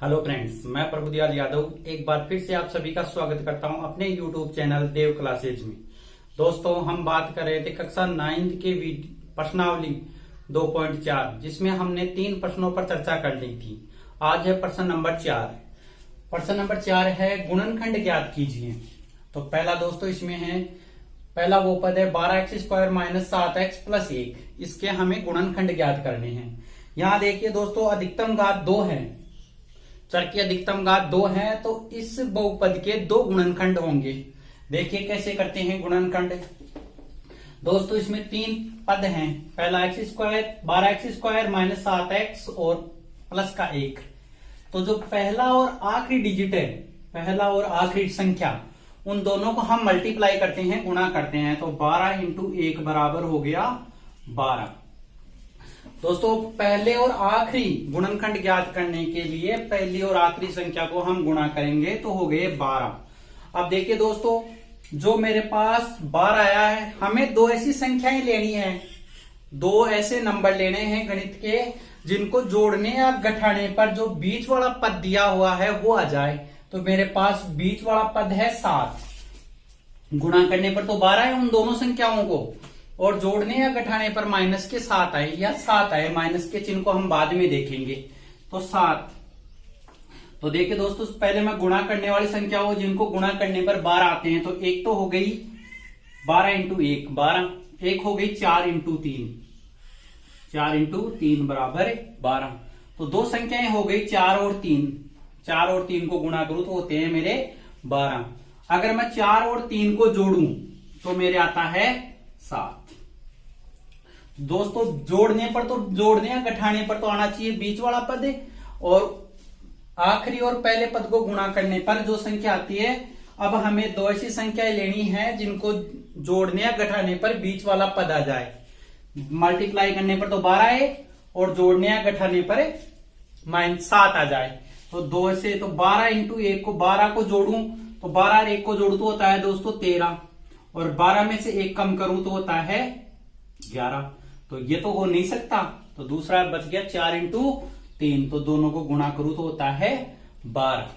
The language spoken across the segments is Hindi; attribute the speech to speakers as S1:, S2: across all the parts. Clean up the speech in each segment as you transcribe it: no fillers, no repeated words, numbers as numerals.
S1: हेलो फ्रेंड्स, मैं प्रभुदयाल यादव एक बार फिर से आप सभी का स्वागत करता हूं अपने यूट्यूब चैनल देव क्लासेज में। दोस्तों, हम बात कर रहे थे कक्षा 9th के प्रश्नावली 2.4, जिसमें हमने 3 प्रश्नों पर चर्चा कर ली थी। आज है प्रश्न नंबर 4। प्रश्न नंबर 4 है गुणनखंड ज्ञात कीजिए। तो पहला दोस्तों इसमें है, पहला वो पद है 12x² माइनस 7x प्लस 1। इसके हमें गुणनखंड ज्ञात करने हैं। यहाँ देखिए दोस्तों, अधिकतम घात 2 है, चर की अधिकतम घात 2 है, तो इस बहुपद के 2 गुणनखंड होंगे। देखिए कैसे करते हैं गुणनखंड। दोस्तों इसमें 3 पद हैं, पहला x² 12x² माइनस 7x और प्लस का 1। तो जो पहला और आखिरी डिजिट है, पहला और आखिरी संख्या, उन दोनों को हम मल्टीप्लाई करते हैं, गुणा करते हैं। तो 12 इंटू 1 बराबर हो गया 12। दोस्तों पहले और आखिरी गुणनखंड ज्ञात करने के लिए पहली और आखिरी संख्या को हम गुणा करेंगे तो हो गए 12। अब देखिए दोस्तों, जो मेरे पास 12 आया है, हमें 2 ऐसी संख्याएं लेनी है, 2 ऐसे नंबर लेने हैं गणित के जिनको जोड़ने या घटाने पर जो बीच वाला पद दिया हुआ है वो आ जाए। तो मेरे पास बीच वाला पद है 7, गुणा करने पर तो 12 है उन दोनों संख्याओं को, और जोड़ने या घटाने पर माइनस के 7 आए या 7 आए, माइनस के चिन्ह को हम बाद में देखेंगे। तो 7। तो देखिए दोस्तों, पहले मैं गुणा करने वाली संख्याओं जिनको गुणा करने पर 12 आते हैं। तो एक तो हो गई 12 इंटू 1 12, एक हो गई 4 इंटू 3, 4 इंटू 3 बराबर 12। तो 2 संख्याएं हो गई 4 और 3, 4 और 3 को गुणा करूं तो होते हैं मेरे 12। अगर मैं 4 और 3 को जोड़ूं तो मेरे आता है 7। दोस्तों जोड़ने पर तो, जोड़ने या घटाने पर तो आना चाहिए बीच वाला पद, और आखिरी और पहले पद को गुणा करने पर जो संख्या आती है। अब हमें 2 ऐसी संख्याएं लेनी है जिनको जोड़ने या घटाने पर बीच वाला पद आ जाए। मल्टीप्लाई करने पर तो 12 है और जोड़ने या घटाने पर -7 आ जाए। तो 2 ऐसे, तो 12 इंटू 1 को, 12 को जोड़ूं तो 12 और 1 को जोड़ू तो होता है दोस्तों 13, और 12 में से 1 कम करूं तो होता है 11। तो ये तो हो नहीं सकता, तो दूसरा बच गया 4 इंटू 3, तो दोनों को गुणा करूं तो होता है 12,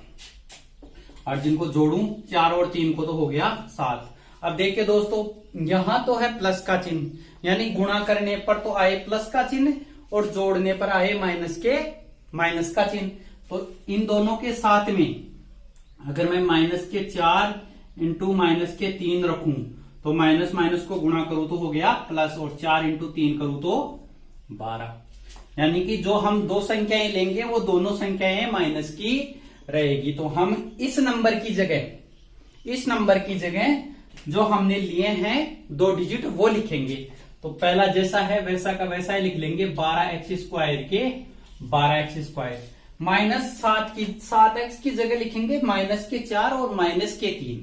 S1: और जिनको जोड़ूं 4 और 3 को तो हो गया 7। अब देखिए दोस्तों, यहां तो है प्लस का चिन्ह, यानी गुणा करने पर तो आए प्लस का चिन्ह और जोड़ने पर आए माइनस का चिन्ह। तो इन दोनों के साथ में अगर मैं -4 इंटू -3 रखूं तो माइनस माइनस को गुणा करूं तो हो गया प्लस, और 4 इंटू 3 करूं तो 12। यानी कि जो हम 2 संख्याएं लेंगे वो दोनों संख्याएं माइनस की रहेगी। तो हम इस नंबर की जगह जो हमने लिए हैं 2 डिजिट वो लिखेंगे। तो पहला जैसा है वैसा का वैसा ही लिख लेंगे, 12x² के 12x², -7x की जगह लिखेंगे -4 और -3,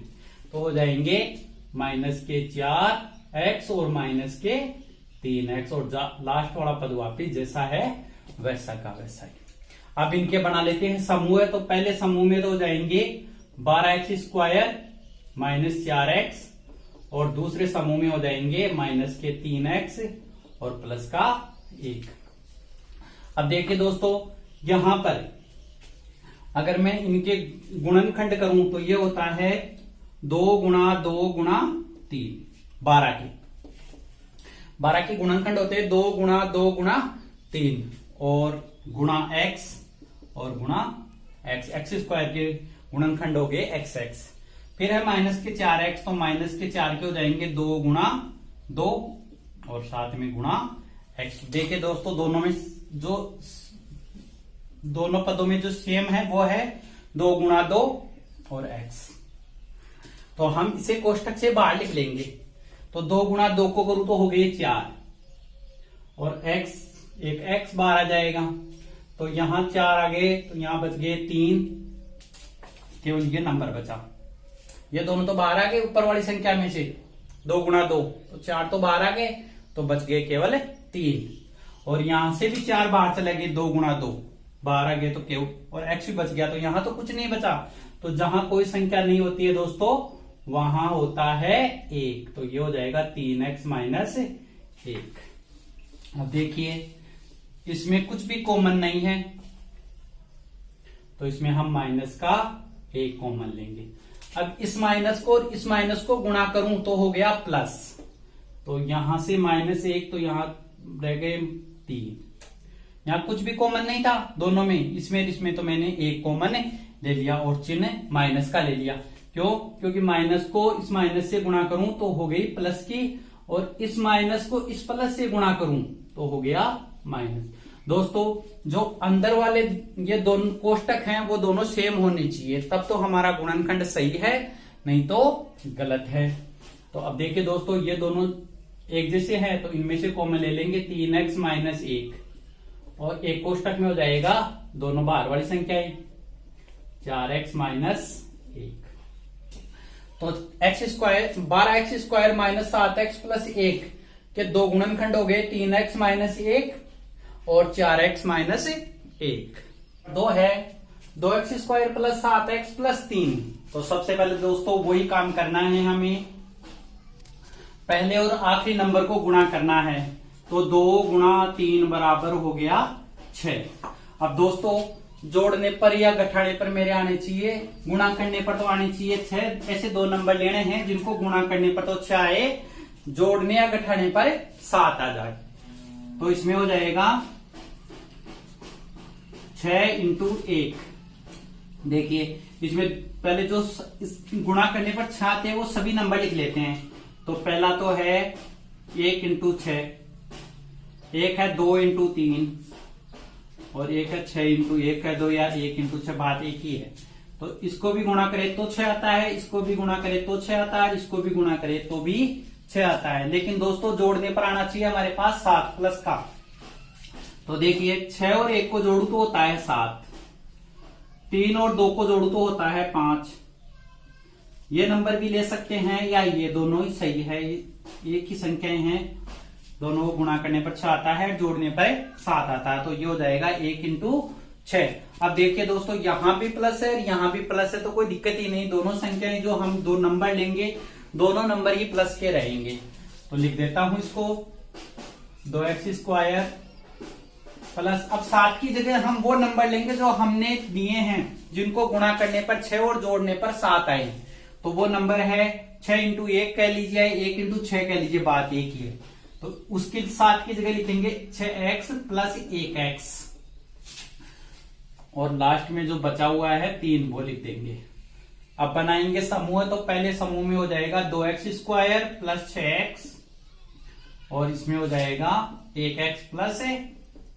S1: तो हो जाएंगे -4x और -3x, और लास्ट वाला पद वापिस जैसा है वैसा का वैसा ही। अब इनके बना लेते हैं समूह। तो पहले समूह में तो हो जाएंगे 12x² -4x, और दूसरे समूह में हो जाएंगे -3x और प्लस का 1। अब देखिए दोस्तों, यहां पर अगर मैं इनके गुणनखंड करूं तो ये होता है 2 गुणा 2 गुणा 3, 12 के गुणनखंड होते हैं 2 गुणा 2 गुणा 3, और गुणा x और गुणा x² के गुणनखंड हो गए xx। फिर है -4x, तो -4 के हो जाएंगे 2 गुणा 2 और साथ में गुणा x। देखिए दोस्तों, दोनों पदों में जो सेम है वो है 2 गुणा 2 और x। तो हम इसे कोष्टक से बाहर लिख लेंगे। तो 2 गुणा 2 को करूं तो हो गए 4, और एक x बाहर आ जाएगा, तो यहां 4 आ गए, तो यहां बच गए 3, केवल ये नंबर बचा। ये दोनों तो बाहर आ गए ऊपर वाली संख्या में से, 2 गुणा 2, तो 4 तो बाहर आ गए, तो बच गए केवल 3, और यहां से भी 4 बाहर चले गए, 2 गुणा 2 बाहर आ गए, तो केवल, और x भी बच गया, तो यहां तो कुछ नहीं बचा। तो जहां कोई संख्या नहीं होती है दोस्तों वहां होता है 1, तो ये हो जाएगा 3x - 1। अब देखिए, इसमें कुछ भी कॉमन नहीं है, तो इसमें हम माइनस का एक कॉमन लेंगे। अब इस माइनस को और इस माइनस को गुणा करूं तो हो गया प्लस, तो यहां से -1 तो यहां रह गए 3। यहां कुछ भी कॉमन नहीं था दोनों में, इसमें तो मैंने एक कॉमन ले लिया और चिन्ह माइनस का ले लिया। क्यों? क्योंकि माइनस को इस माइनस से गुणा करूं तो हो गई प्लस की, और इस माइनस को इस प्लस से गुणा करूं तो हो गया माइनस। दोस्तों जो अंदर वाले ये दोनों कोष्टक हैं वो दोनों सेम होने चाहिए, तब तो हमारा गुणनखंड सही है, नहीं तो गलत है। तो अब देखिए दोस्तों, ये दोनों एक जैसे हैं तो इनमें से कॉमन ले लेंगे 3x - 1, और एक कोष्टक में हो जाएगा दोनों बाहर वाली संख्याएं 4x - 1। तो x² 12x² - 7x + 1 के दो गुणनखंड हो गए 3x - 1 और 4x - 1। दो है 2x² + 7x + 3। तो सबसे पहले दोस्तों वही काम करना है हमें, पहले और आखिरी नंबर को गुणा करना है। तो 2 × 3 बराबर हो गया 6। अब दोस्तों जोड़ने पर या घटाने पर मेरे आने चाहिए, गुणा करने पर तो आने चाहिए 6। ऐसे दो नंबर लेने हैं जिनको गुणा करने पर तो 6 आए, जोड़ने या घटाने पर 7 आ जाए। तो इसमें हो जाएगा 6 × 1। देखिए इसमें पहले जो गुणा करने पर 6 आते हैं वो सभी नंबर लिख लेते हैं। तो पहला तो है 1 × 6, एक है 2 × 3, और एक है 6 × 1 है 2, या 1 × 6, बात एक ही है। तो इसको भी गुणा करे तो 6 आता है, इसको भी गुणा करे तो 6 आता है, इसको भी गुणा करे तो भी 6 आता है। लेकिन दोस्तों जोड़ने पर आना चाहिए हमारे पास 7 प्लस का। तो देखिए 6 और 1 को जोड़ू तो होता है 7, 3 और 2 को जोड़ू तो होता है 5। ये नंबर भी ले सकते हैं, या ये दोनों ही सही है, एक ही संख्याएं हैं, दोनों को गुणा करने पर 6 आता है, जोड़ने पर 7 आता है। तो ये हो जाएगा 1 × 6। अब देखिए दोस्तों यहाँ भी प्लस है, यहाँ भी प्लस है, तो कोई दिक्कत ही नहीं। दोनों संख्याएं जो हम दो नंबर लेंगे दोनों नंबर ही प्लस के रहेंगे। तो लिख देता हूं इसको 2x² प्लस, अब 7 की जगह हम वो नंबर लेंगे जो हमने दिए हैं, जिनको गुणा करने पर 6 और जोड़ने पर 7 आए। तो वो नंबर है 6 × 1 कह लीजिए, 1 × 6 कह लीजिए, बात एक ही है। तो उसके 7 की जगह लिखेंगे 6x + 1x, और लास्ट में जो बचा हुआ है 3 वो लिख देंगे। अब बनाएंगे समूह, तो पहले समूह में हो जाएगा 2x² + 6x, और इसमें हो जाएगा 1x +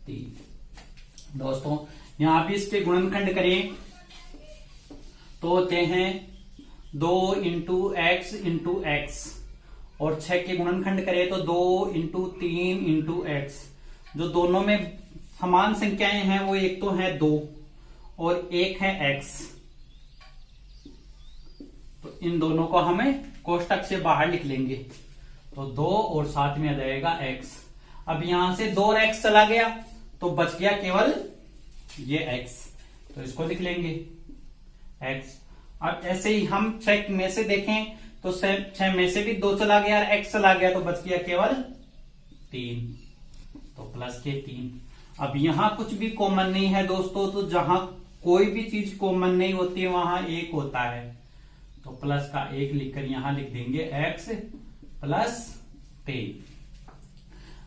S1: 3। दोस्तों यहां भी इसके गुणनखंड करें तो होते हैं 2 × x × x, और 6 के गुणनखंड करें तो 2 × 3 × x। जो दोनों में समान संख्याएं हैं वो एक तो है 2 और एक है x, तो इन दोनों को हमें कोष्टक से बाहर लिख लेंगे। तो 2 और साथ में आ जाएगा x। अब यहां से 2 और x चला गया तो बच गया केवल ये x, तो इसको लिख लेंगे x। अब ऐसे ही हम 6 में से देखें तो 6 में से भी 2 चला गया और x चला गया, तो बच गया केवल 3, तो प्लस के 3। अब यहां कुछ भी कॉमन नहीं है दोस्तों, तो जहां कोई भी चीज कॉमन नहीं होती है वहां 1 होता है, तो प्लस का 1 लिखकर यहां लिख देंगे x + 3।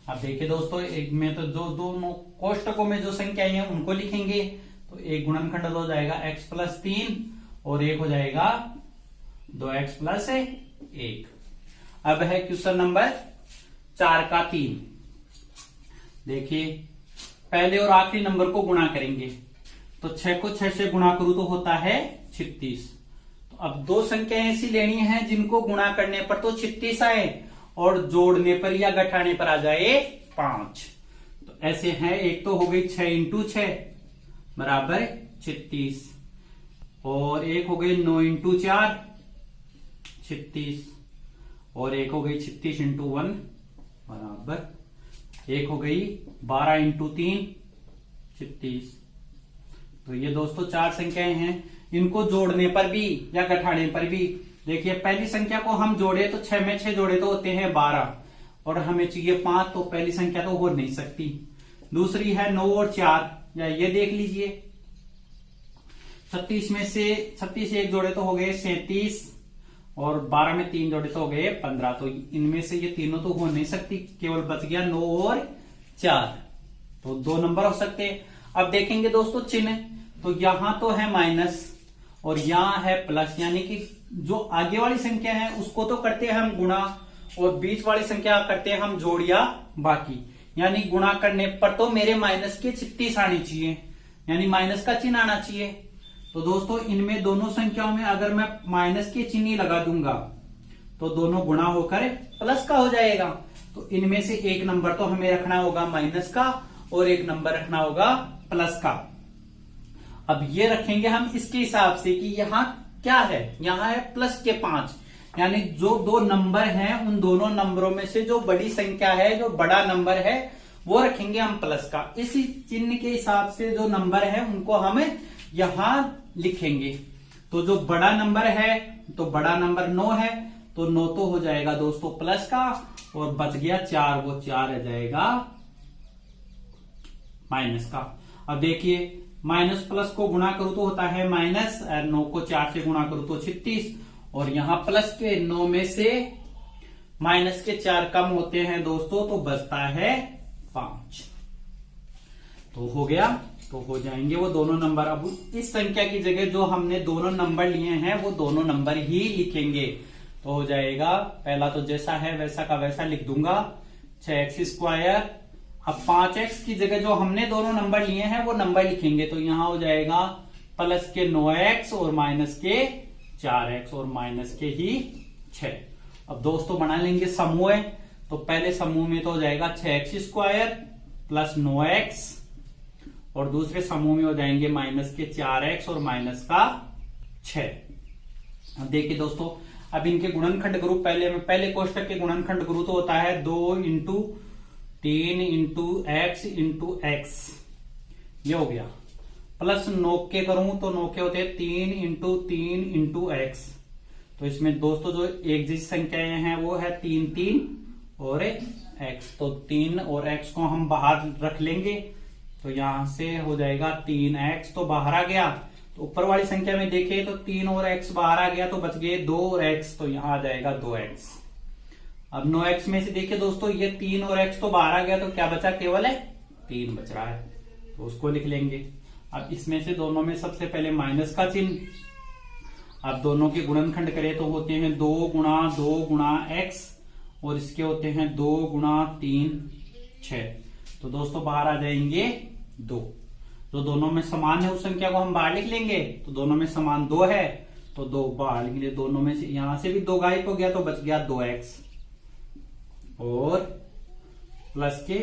S1: अब देखिए दोस्तों एक में तो जो दोनों कोष्टकों में जो संख्याएं हैं उनको लिखेंगे, तो एक गुणनखंड हो जाएगा x + 3 और एक हो जाएगा 2x + 1। अब है क्वेश्चन नंबर 4 का 3। देखिए पहले और आखिरी नंबर को गुणा करेंगे, तो 6 को 6 से गुणा करूं तो होता है 36। तो अब दो संख्याएं ऐसी लेनी है जिनको गुणा करने पर तो 36 आए और जोड़ने पर या घटाने पर आ जाए 5। तो ऐसे हैं, एक तो हो गई 6 × 6 बराबर 36, और एक हो गई 9 × 4 36, और एक हो गई 36 × 1 बराबर, एक हो गई 12 × 3 36। तो ये दोस्तों 4 संख्याएं हैं, इनको जोड़ने पर भी या घटाने पर भी। देखिए पहली संख्या को हम जोड़े तो 6 में 6 जोड़े तो होते हैं 12, और हमें चाहिए 5, तो पहली संख्या तो हो नहीं सकती। दूसरी है 9 और 4, या ये देख लीजिए 36 में से 36 एक जोड़े तो हो गए 37 और 12 में 3 जोड़े तो हो गए 15। तो इनमें से ये तीनों तो हो नहीं सकती, केवल बच गया 9 और 4। तो 2 नंबर हो सकते हैं। अब देखेंगे दोस्तों चिन्ह, तो यहां तो है माइनस और यहां है प्लस, यानी कि जो आगे वाली संख्या है उसको तो करते हैं हम गुणा और बीच वाली संख्या करते हैं हम जोड़ या बाकी। यानी गुणा करने पर तो मेरे माइनस के 36 आने चाहिए, यानी माइनस का चिन्ह आना चाहिए। तो दोस्तों इनमें दोनों संख्याओं में अगर मैं माइनस के चिन्ह लगा दूंगा तो दोनों गुणा होकर प्लस का हो जाएगा। तो इनमें से एक नंबर तो हमें रखना होगा माइनस का और एक नंबर रखना होगा प्लस का। अब ये रखेंगे हम इसके हिसाब से कि यहाँ क्या है, यहाँ है प्लस के 5, यानी जो 2 नंबर हैं उन दोनों नंबरों में से जो बड़ी संख्या है, जो बड़ा नंबर है वो रखेंगे हम प्लस का। इसी चिन्ह के हिसाब से जो नंबर है उनको हम यहां लिखेंगे। तो जो बड़ा नंबर है, तो बड़ा नंबर 9 है, तो 9 तो हो जाएगा दोस्तों प्लस का और बच गया 4, वो 4 रह जाएगा माइनस का। अब देखिए माइनस प्लस को गुणा करूं तो होता है माइनस, 9 को 4 से गुणा करूं तो 36 और यहां प्लस के 9 में से माइनस के 4 कम होते हैं दोस्तों, तो बचता है 5। तो हो गया, तो हो जाएंगे वो दोनों नंबर। अब इस संख्या की जगह जो हमने दोनों नंबर लिए हैं वो दोनों नंबर ही लिखेंगे। तो हो जाएगा, पहला तो जैसा है वैसा का वैसा लिख दूंगा 6x²। अब 5x की जगह जो हमने दोनों नंबर लिए हैं वो नंबर लिखेंगे। तो यहां हो जाएगा प्लस के 9x और माइनस के 4x और माइनस के ही 6। अब दोस्तों बना लेंगे समूह। तो पहले समूह में तो हो जाएगा 6x² प्लस 9x और दूसरे समूह में हो जाएंगे माइनस के 4x और माइनस का 6। अब देखिए दोस्तों, अब इनके गुणनखंड करूं, पहले कोष्टक के गुणनखंड करूं तो होता है 2 into 3 into x into x, ये हो गया। प्लस 9 के करूं तो 9 के होते हैं 3 इंटू 3 इंटू एक्स। तो इसमें दोस्तों जो एक जैसी संख्याएं हैं वो है 3 3 और एक्स। तो 3 और एक्स को हम बाहर रख लेंगे, तो यहां से हो जाएगा 3x तो बाहर आ गया। तो ऊपर वाली संख्या में देखें तो 3 और x बाहर आ गया, तो बच गए 2 और x, तो यहां आ जाएगा 2x। अब 9x में से देखिए दोस्तों ये 3 और x तो बाहर आ गया, तो क्या बचा, केवल है 3 बच रहा है, तो उसको लिख लेंगे। अब इसमें से दोनों में सबसे पहले माइनस का चिन्ह। अब दोनों के गुणनखंड करें तो होते हैं 2 गुणा x और इसके होते हैं 2 गुणा 3 6। तो दोस्तों बाहर आ जाएंगे 2। तो दोनों में समान है उस संख्या को हम बाहर लिख लेंगे। तो दोनों में समान 2 है तो 2 बाहर लिखेंगे। दोनों में से यहां से भी 2 गायब हो गया, तो बच गया 2x और प्लस के।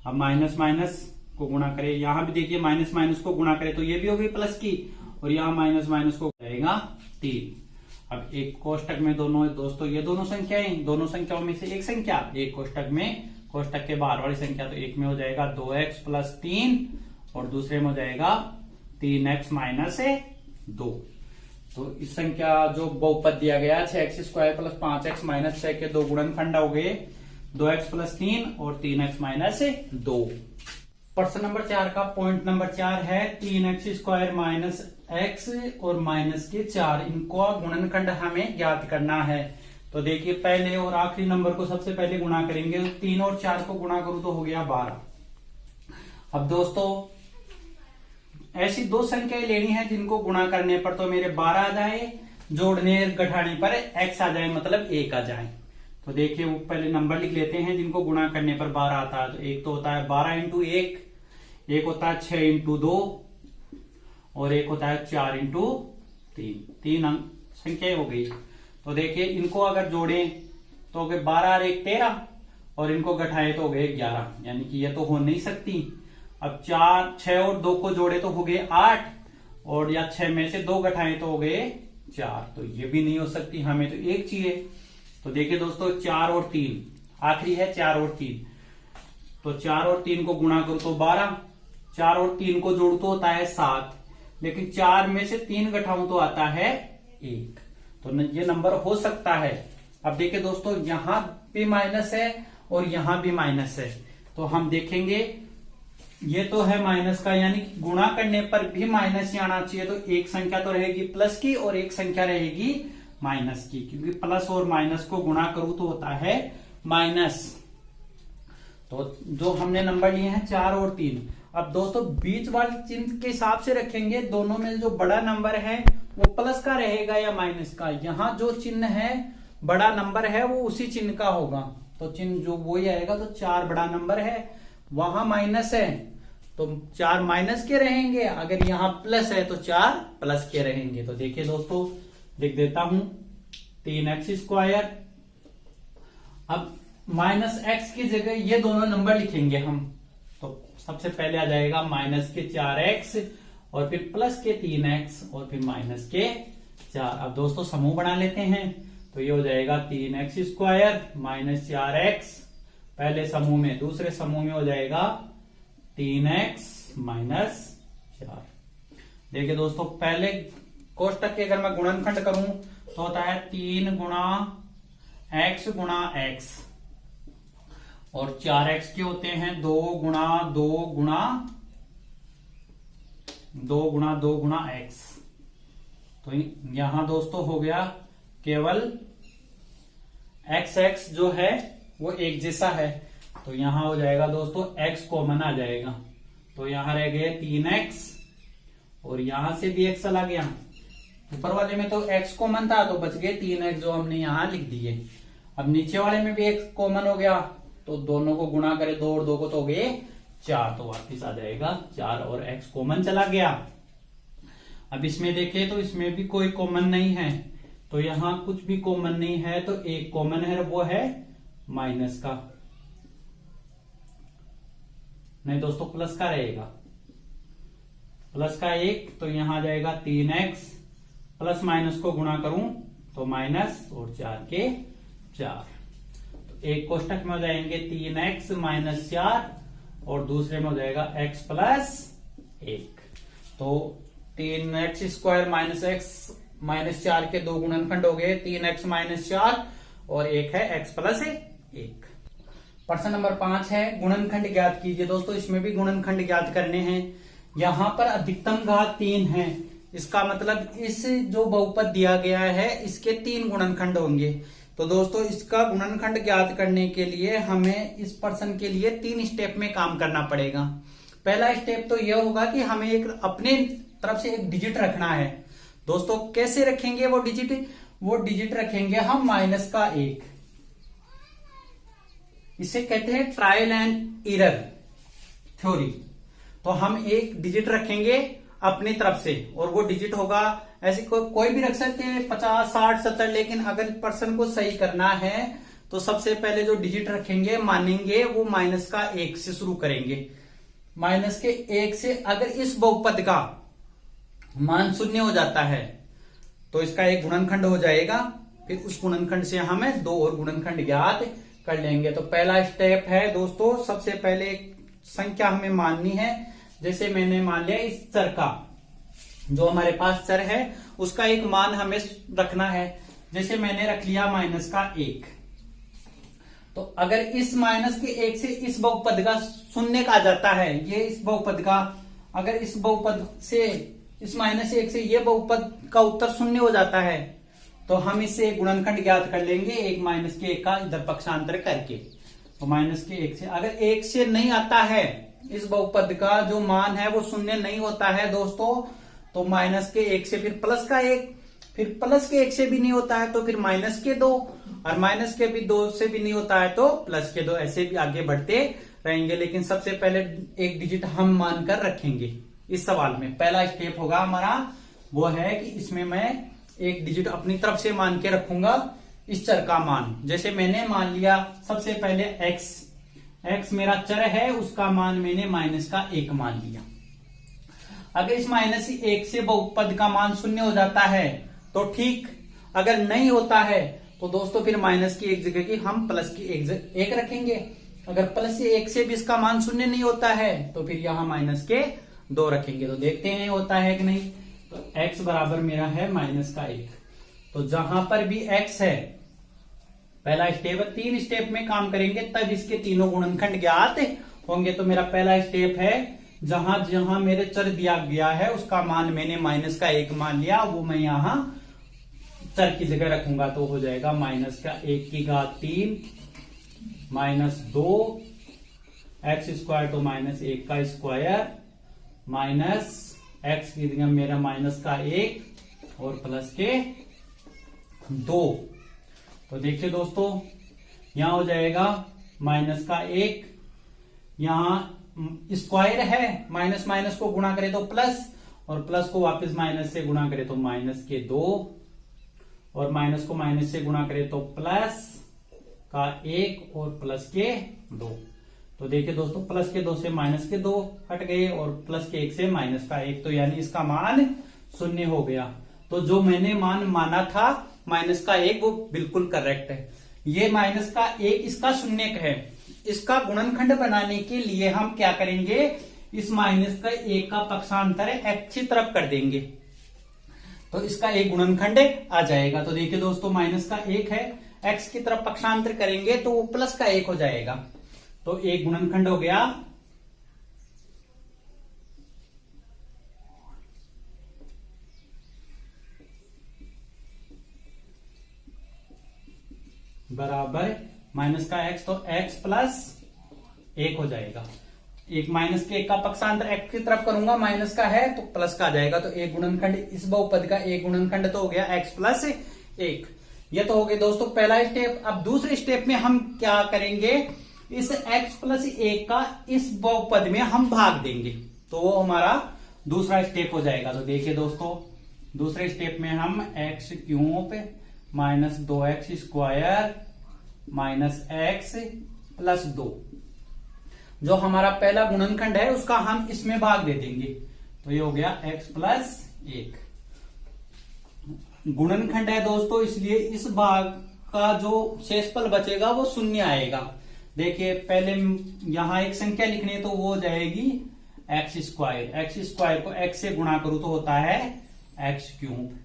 S1: अब माइनस माइनस को गुणा करें, यहां भी देखिए माइनस माइनस को गुणा करें तो ये भी हो गई प्लस की और यहां माइनस माइनस को जाएगा 3। अब एक कोष्टक में दोनों दोस्तों ये दोनों संख्याएं, दोनों संख्याओं में से एक संख्या एक कोष्टक में, कोष्टक के बाहर वाली संख्या, तो एक में हो जाएगा 2x प्लस 3 और दूसरे में हो जाएगा 3x माइनस 2। तो इस संख्या जो बहुपद दिया गया 6x² प्लस 5x माइनस 6 के 2 गुणनखंड हो गए 2x प्लस 3 और 3x माइनस 2। प्रश्न नंबर 4 का पॉइंट नंबर 4 है 3x² माइनस x और माइनस के 4, इनको गुणनखंड हमें ज्ञात करना है। तो देखिए पहले और आखिरी नंबर को सबसे पहले गुणा करेंगे। 3 और 4 को गुणा करूं तो हो गया 12। अब दोस्तों ऐसी 2 संख्याएं लेनी है जिनको गुणा करने पर तो मेरे 12 आ जाए, जोड़ने घटाने पर x आ जाए, मतलब 1 आ जाए। तो देखिए वो पहले नंबर लिख लेते हैं जिनको गुणा करने पर 12 आता है। तो एक तो होता है 12 इंटू 1, एक होता है 6 इंटू 2 और एक होता है 4 इंटू 3। 3 संख्याएं हो गई। तो देखिए इनको अगर जोड़ें तो हो गए 12 और 1 13 और इनको घटाए तो हो गए 11, यानी कि ये तो हो नहीं सकती। अब 4 6 और 2 को जोड़े तो हो गए 8 और या 6 में से 2 घटाए तो हो गए 4, तो ये भी नहीं हो सकती, हमें तो 1 चाहिए। तो देखिए दोस्तों 4 और 3 आखिरी है, 4 और 3। तो 4 और 3 को गुणा करो तो 12, 4 और 3 को जोड़ तो होता है 7, लेकिन 4 में से 3 घटाऊं तो आता है 1, तो ये नंबर हो सकता है। अब देखिए दोस्तों यहां भी माइनस है और यहां भी माइनस है, तो हम देखेंगे ये तो है माइनस का, यानी कि गुणा करने पर भी माइनस ही आना चाहिए। तो एक संख्या तो रहेगी प्लस की और एक संख्या रहेगी माइनस की, क्योंकि प्लस और माइनस को गुणा करूं तो होता है माइनस। तो जो हमने नंबर लिए हैं 4 और 3। अब दोस्तों बीच वाले चिन्ह के हिसाब से रखेंगे, दोनों में जो बड़ा नंबर है वो प्लस का रहेगा या माइनस का। यहाँ जो चिन्ह है बड़ा नंबर है वो उसी चिन्ह का होगा, तो चिन्ह जो वही आएगा। तो 4 बड़ा नंबर है, वहां माइनस है तो 4 माइनस के रहेंगे, अगर यहाँ प्लस है तो 4 प्लस के रहेंगे। तो देखिए दोस्तों लिख देता हूं 3x²। अब माइनस x की जगह ये दोनों नंबर लिखेंगे हम। तो सबसे पहले आ जाएगा माइनस के 4x और फिर प्लस के 3x और फिर माइनस के 4। अब दोस्तों समूह बना लेते हैं, तो ये हो जाएगा 3x² माइनस 4x पहले समूह में, दूसरे समूह में हो जाएगा 3x माइनस 4। देखिए दोस्तों पहले कोष्टक के अगर मैं गुणनखंड करूं तो होता है 3 गुणा x गुणा x और 4x के होते हैं 2 गुणा 2 गुणा 2 गुणा 2 गुणा x। तो यहां दोस्तों हो गया केवल x जो है वो एक जैसा है, तो यहां हो जाएगा दोस्तों x कॉमन आ जाएगा। तो यहां रह गए 3x और यहां से भी x चला गया। ऊपर वाले में तो x कॉमन था तो बच गए 3x जो हमने यहां लिख दिए। अब नीचे वाले में भी x कॉमन हो गया, तो दोनों को गुणा करें 2 और 2 को तो हो गए 4, तो वापिस आ जाएगा 4 और x कॉमन चला गया। अब इसमें देखें तो इसमें भी कोई कॉमन नहीं है, तो यहां कुछ भी कॉमन नहीं है, तो एक कॉमन है वो है माइनस का, नहीं दोस्तों प्लस का रहेगा, प्लस का 1। तो यहां आ जाएगा 3x प्लस माइनस को गुणा करूं तो माइनस और 4 के 4। तो एक कोष्टक में हो जाएंगे 3x माइनस 4 और दूसरे में हो जाएगा x प्लस 1। तो 3x² माइनस x माइनस 4 के 2 गुणनखंड हो गए, 3x माइनस 4 और एक है x प्लस 1। प्रश्न नंबर 5 है गुणनखंड ज्ञात कीजिए। दोस्तों इसमें भी गुणनखंड ज्ञात करने हैं। यहां पर अधिकतम घात 3 है, इसका मतलब इस जो बहुपद दिया गया है इसके 3 गुणनखंड होंगे। तो दोस्तों इसका गुणनखंड ज्ञात करने के लिए हमें इस प्रश्न के लिए 3 स्टेप में काम करना पड़ेगा। पहला स्टेप तो यह होगा कि हमें एक अपने तरफ से एक डिजिट रखना है। दोस्तों कैसे रखेंगे वो डिजिट रखेंगे हम माइनस का 1। इसे कहते हैं ट्रायल एंड एरर थ्योरी। तो हम एक डिजिट रखेंगे अपनी तरफ से और वो डिजिट होगा ऐसे कोई भी रख सकते हैं 50, 60, 70, लेकिन अगर पर्सन को सही करना है तो सबसे पहले जो डिजिट रखेंगे मानेंगे वो माइनस का 1 से शुरू करेंगे। माइनस के 1 से अगर इस बहुपद का मान 0 हो जाता है तो इसका एक गुणनखंड हो जाएगा, फिर उस गुणनखंड से हमें 2 और गुणनखंड ज्ञात कर लेंगे। तो पहला स्टेप है दोस्तों, सबसे पहले एक संख्या हमें माननी है। जैसे मैंने मान लिया इस चर का, जो हमारे पास चर है उसका एक मान हमें रखना है। जैसे मैंने रख लिया माइनस का 1, तो अगर इस माइनस के 1 से इस बहुपद का 0 का जाता है, ये इस बहुपद का अगर इस बहुपद से इस माइनस 1 से ये बहुपद का उत्तर 0 हो जाता है तो हम इससे गुणनखंड ज्ञात कर लेंगे 1 माइनस के 1 का इधर पक्षांतर करके। तो माइनस के 1 से अगर 1 से नहीं आता है, इस बहुपद का जो मान है वो 0 नहीं होता है दोस्तों, तो माइनस के 1 से फिर प्लस का 1, फिर प्लस के 1 से भी नहीं होता है तो फिर माइनस के 2, और माइनस के भी 2 से भी नहीं होता है तो प्लस के 2, ऐसे भी आगे बढ़ते रहेंगे। लेकिन सबसे पहले एक डिजिट हम मानकर रखेंगे इस सवाल में। पहला स्टेप होगा हमारा वो है कि इसमें मैं एक डिजिट अपनी तरफ से मान के रखूंगा इस चर का मान। जैसे मैंने मान लिया सबसे पहले x मेरा चर है, उसका मान मैंने माइनस का 1 मान लिया। अगर इस माइनस 1 से बहुपद का मान 0 हो जाता है तो ठीक, अगर नहीं होता है तो दोस्तों फिर माइनस की 1 जगह की हम प्लस की 1 रखेंगे। अगर प्लस से 1 से भी इसका मान 0 नहीं होता है तो फिर यहां माइनस के 2 रखेंगे। तो देखते हैं होता है कि नहीं। तो x बराबर मेरा है माइनस का 1। तो जहां पर भी x है, पहला स्टेप है, 3 स्टेप में काम करेंगे तब इसके तीनों गुणनखंड ज्ञात होंगे। तो मेरा पहला स्टेप है, जहां जहां मेरे चर दिया गया है उसका मान मैंने माइनस का 1 मान लिया, वो मैं यहां चर की जगह रखूंगा। तो हो जाएगा माइनस का 1 की घात 3 माइनस 2 एक्स स्क्वायर, तो माइनस 1 का स्क्वायर माइनस एक्स की जगह मेरा माइनस का 1 और प्लस के 2। तो देखिए दोस्तों, यहां हो जाएगा माइनस का 1, यहां स्क्वायर है, माइनस माइनस को गुणा करे तो प्लस, और प्लस को वापस माइनस से गुणा करे तो माइनस के 2, और माइनस को माइनस से गुणा करे तो प्लस का 1 और प्लस के 2। तो देखिए दोस्तों, प्लस के 2 से माइनस के 2 हट गए और प्लस के 1 से माइनस का 1, तो यानी इसका मान 0 हो गया। तो जो मैंने मान माना था माइनस का 1 वो बिल्कुल करेक्ट है। ये माइनस का 1 इसका शून्यक है। इसका गुणनखंड बनाने के लिए हम क्या करेंगे, इस माइनस का 1 का पक्षांतर एक्स की तरफ कर देंगे, तो इसका एक गुणनखंड आ जाएगा। तो देखिए दोस्तों, माइनस का 1 है, एक्स की तरफ पक्षांतर करेंगे तो वो प्लस का 1 हो जाएगा। तो एक गुणनखंड हो गया। बराबर माइनस का एक्स, तो एक्स प्लस 1 हो जाएगा। एक माइनस के 1 का पक्षांतर एक्स की तरफ करूंगा, माइनस का है तो प्लस का आ जाएगा। तो एक गुणनखंड, इस बहुपद का एक गुणनखंड तो हो गया एक्स प्लस 1। ये तो हो गया दोस्तों पहला स्टेप। अब दूसरे स्टेप में हम क्या करेंगे, इस x प्लस 1 का इस बहुपद में हम भाग देंगे, तो वो हमारा दूसरा स्टेप हो जाएगा। तो देखिए दोस्तों, दूसरे स्टेप में हम x cube minus 2x square minus x plus 2, जो हमारा पहला गुणनखंड है उसका हम इसमें भाग दे देंगे। तो ये हो गया x प्लस 1। गुणनखंड है दोस्तों, इसलिए इस भाग का जो शेषफल बचेगा वो 0 आएगा। देखिए पहले यहां एक संख्या लिखनी है तो वो हो जाएगी एक्स स्क्वायर। एक्स स्क्वायर को एक्स से गुणा करूं तो होता है एक्स क्यूब।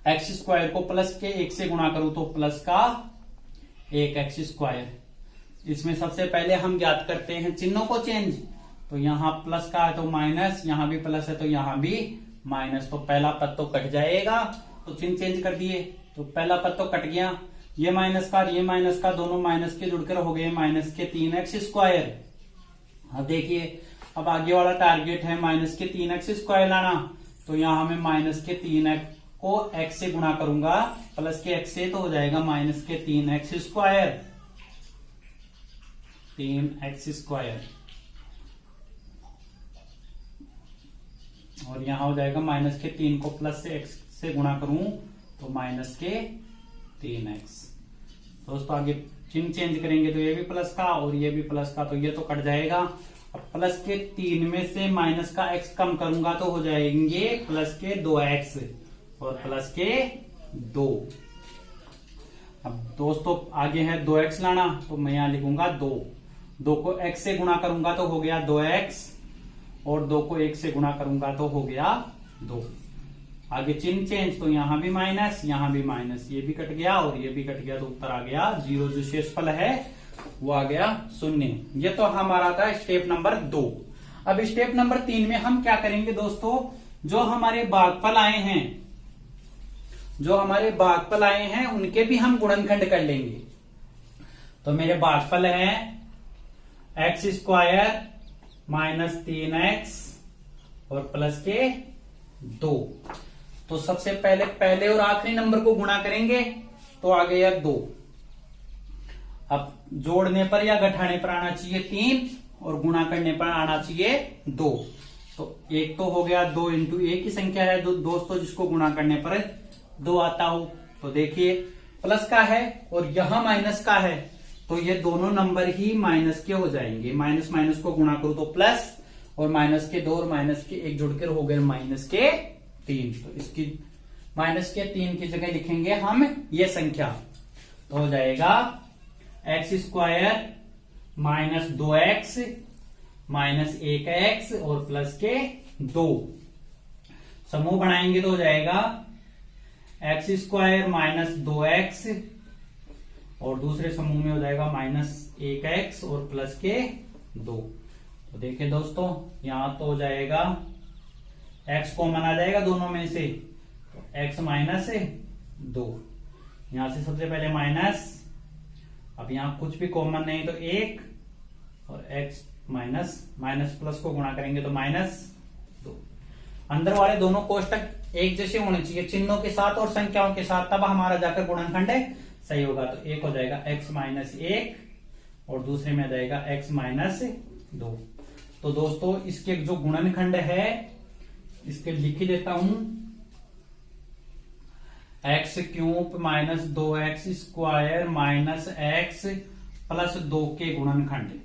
S1: एक्स स्क्वायर को प्लस के 1 से गुणा करूं तो प्लस का 1 एक्स स्क्वायर। इसमें सबसे पहले हम ज्ञात करते हैं चिन्हों को चेंज। तो यहां प्लस का है तो माइनस, यहां भी प्लस है तो यहां भी माइनस। तो पहला पद तो कट जाएगा, तो चिन्ह चेंज कर दिए, तो पहला पद तो कट गया। ये माइनस का ये माइनस का दोनों माइनस के जुड़कर हो गए माइनस के 3x स्क्वायर। अब देखिए, अब आगे वाला टारगेट है माइनस के 3x स्क्वायर लाना। तो यहां मैं माइनस के 3x को x से गुणा करूंगा प्लस के x से, तो हो जाएगा माइनस के 3x स्क्वायर 3x स्क्वायर, और यहां हो जाएगा माइनस के 3 को प्लस से x से गुणा करूं तो माइनस के 3x। दोस्तों आगे चिन्ह चेंज करेंगे तो ये भी प्लस का और ये भी प्लस का, तो ये तो कट जाएगा। अब प्लस के 3 में से माइनस का x कम करूंगा तो हो जाएंगे प्लस के 2x और प्लस के 2। अब दोस्तों आगे है 2x लाना, तो मैं यहां लिखूंगा 2 को x से गुणा करूंगा तो हो गया 2x, और 2 को 1 से गुणा करूंगा तो हो गया 2। आगे चिन्ह चेंज, तो यहां भी माइनस यहां भी माइनस, ये भी कट गया और ये भी कट गया, तो उत्तर आ गया 0। जो शेषफल है वो आ गया 0। ये तो हमारा था स्टेप नंबर 2। अब स्टेप नंबर 3 में हम क्या करेंगे दोस्तों, जो हमारे भागफल आए हैं उनके भी हम गुणनखंड कर लेंगे। तो मेरे भागफल है एक्स स्क्वायर माइनस 3x और प्लस के 2। तो सबसे पहले और आखिरी नंबर को गुणा करेंगे तो आ गया 2। अब जोड़ने पर या घटाने पर आना चाहिए 3 और गुणा करने पर आना चाहिए 2। तो एक तो हो गया 2 इंटू एक ही संख्या है दोस्तों, जिसको गुणा करने पर 2 आता हो। तो देखिए प्लस का है और यहां माइनस का है, तो ये दोनों नंबर ही माइनस के हो जाएंगे। माइनस माइनस को गुणा करूं तो प्लस, और माइनस के 2 और माइनस के 1 जुड़कर हो गए माइनस के 3। तो इसकी माइनस के 3 की जगह लिखेंगे हम ये संख्या, तो हो जाएगा x square minus 2x minus 1x और प्लस के 2। समूह बनाएंगे तो हो जाएगा एक्स स्क्वायर माइनस 2x और दूसरे समूह में हो जाएगा माइनस 1x और प्लस के 2। तो देखिए दोस्तों यहां तो हो जाएगा x कॉमन आ जाएगा दोनों में से, तो x माइनस 2। यहां से सबसे पहले माइनस, अब यहां कुछ भी कॉमन नहीं तो 1, और x माइनस माइनस प्लस को गुणा करेंगे तो -2। अंदर वाले दोनों कोष्टक एक जैसे होने चाहिए चिन्हों के साथ और संख्याओं के साथ, तब हमारा जाकर गुणनखंड सही होगा। तो एक हो जाएगा x माइनस 1 और दूसरे में आ जाएगा x माइनस 2। तो दोस्तों इसके जो गुणनखंड है इसके लिख ही देता हूं, x cube minus 2x square minus x plus 2 के गुणनखंड।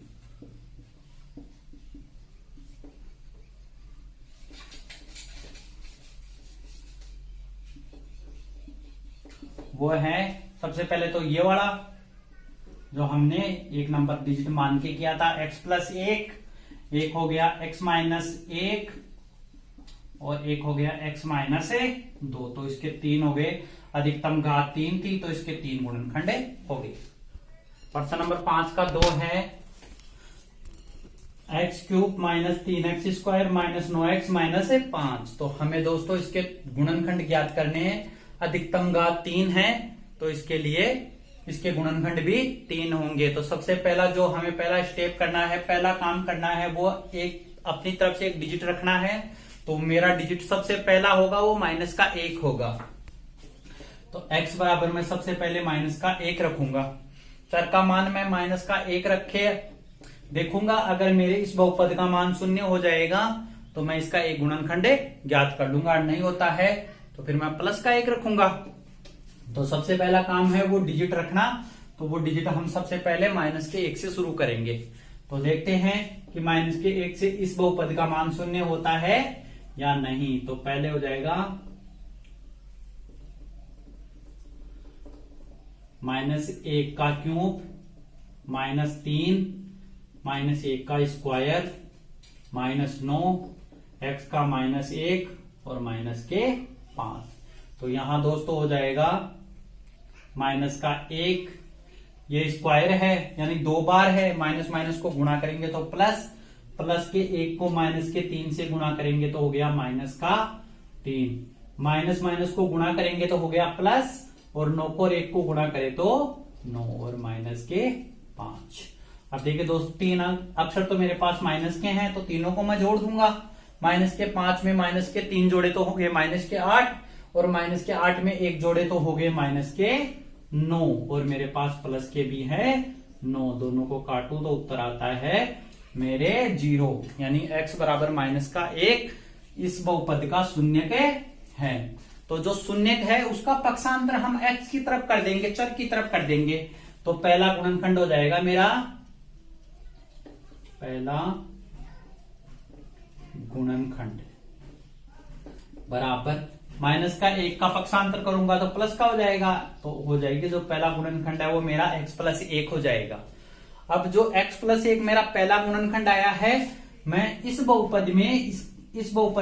S1: वो है सबसे पहले तो ये वाला जो हमने एक नंबर डिजिट मान के किया था, x प्लस 1, एक हो गया x माइनस 1 और एक हो गया x माइनस 2। तो इसके 3 हो गए, अधिकतम घात 3 थी तो इसके 3 गुणनखंड हो गए। प्रश्न नंबर 5 का 2 है x cube minus 3x square minus 9x minus 5। तो हमें दोस्तों इसके गुणनखंड ज्ञात करने हैं। अधिकतम घात 3 है तो इसके लिए इसके गुणनखंड भी 3 होंगे। तो सबसे पहला जो हमें पहला स्टेप करना है, पहला काम करना है वो एक अपनी तरफ से एक डिजिट रखना है। तो मेरा डिजिट सबसे पहला होगा वो माइनस का 1 होगा। तो x बराबर में सबसे पहले माइनस का 1 रखूंगा। चर का मान मैं माइनस का 1 रखे देखूंगा, अगर मेरे इस बहुपद का मान 0 हो जाएगा तो मैं इसका एक गुणनखंड ज्ञात कर लूंगा, नहीं होता है तो फिर मैं प्लस का 1 रखूंगा। तो सबसे पहला काम है वो डिजिट रखना। तो वो डिजिट हम सबसे पहले माइनस के 1 से शुरू करेंगे। तो देखते हैं कि माइनस के 1 से इस बहुपद का मान 0 होता है या नहीं। तो पहले हो जाएगा -1 का क्यूब माइनस 3 -1 का स्क्वायर -9 x का -1 और माइनस के 5। तो यहां दोस्तों हो जाएगा माइनस का 1, ये स्क्वायर है यानी 2 बार है, माइनस माइनस को गुणा करेंगे तो प्लस, प्लस के 1 को माइनस के 3 से गुणा करेंगे तो हो गया माइनस का 3, माइनस माइनस को गुणा करेंगे तो हो गया प्लस, और 9 को 1 को गुणा करें तो 9 और माइनस के 5। अब देखिए दोस्तों 3 अक्षर तो मेरे पास माइनस के हैं तो तीनों को मैं जोड़ दूंगा। माइनस के 5 में माइनस के 3 जोड़े तो हो गए माइनस के 8, और माइनस के 8 में 1 जोड़े तो हो गए माइनस के 9, और मेरे पास प्लस के भी है 9। दोनों को काटूं तो उत्तर आता है मेरे 0, यानी x बराबर माइनस का 1 इस बहुपद का शून्य के है। तो जो शून्य है उसका पक्षांतर हम x की तरफ कर देंगे, चर की तरफ कर देंगे। तो पहला गुणनखंड हो जाएगा मेरा, पहला गुणनखंड बराबर माइनस का 1 का पक्षांतर करूंगा तो प्लस का हो जाएगा। तो हो जाएगी जो पहला गुणनखंड है वो मेरा x प्लस 1 हो जाएगा। अब जो x प्लस 1 मेरा पहला गुणनखंड आया है, मैं इस बहुपद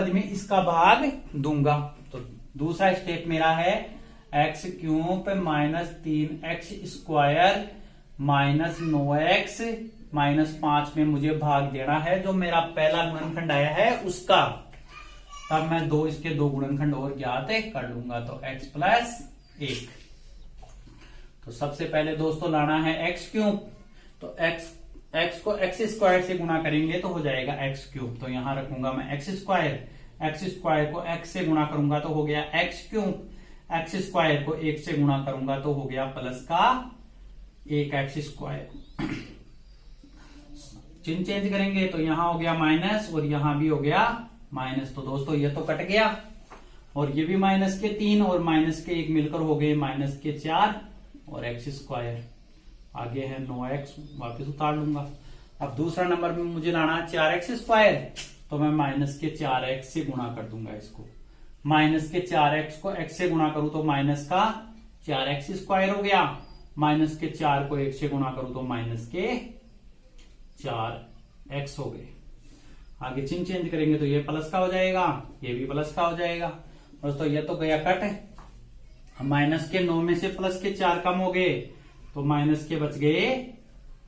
S1: में इसका भाग दूंगा। तो दूसरा स्टेप मेरा है x cube minus 3x square minus 9x minus 5 में मुझे भाग देना है जो मेरा पहला गुणनखंड आया है उसका। तब मैं इसके दो गुणनखंड और ज्ञात कर लूंगा। तो x प्लस 1। तो सबसे पहले दोस्तों लाना है x क्यूब। तो x को x स्क्वायर से गुणा करेंगे तो हो जाएगा x क्यूब। तो यहां रखूंगा मैं x स्क्वायर को x से गुणा करूंगा तो हो गया x क्यूब। x स्क्वायर को 1 से गुणा करूंगा तो हो गया प्लस का 1x स्क्वायर। चिन्ह चेंज करेंगे तो यहां हो गया माइनस और यहां भी हो गया माइनस। तो दोस्तों ये तो कट गया, और ये भी माइनस के 3 और माइनस के 1 मिलकर हो गए माइनस के 4 और x स्क्वायर। आगे है 9x, वापस उतार लूंगा। अब दूसरा नंबर में मुझे लाना है 4x स्क्वायर। तो मैं माइनस के 4x से गुणा कर दूंगा इसको। माइनस के 4x को x से गुणा करूं तो माइनस का 4x स्क्वायर हो गया। माइनस के 4 को 1 से गुणा करूं तो माइनस के 4x हो गए। आगे चिन्ह चेंज करेंगे तो ये प्लस का हो जाएगा, ये भी प्लस का हो जाएगा। दोस्तों ये तो गया कट। माइनस के 9 में से प्लस के 4 कम हो गए तो माइनस के बच गए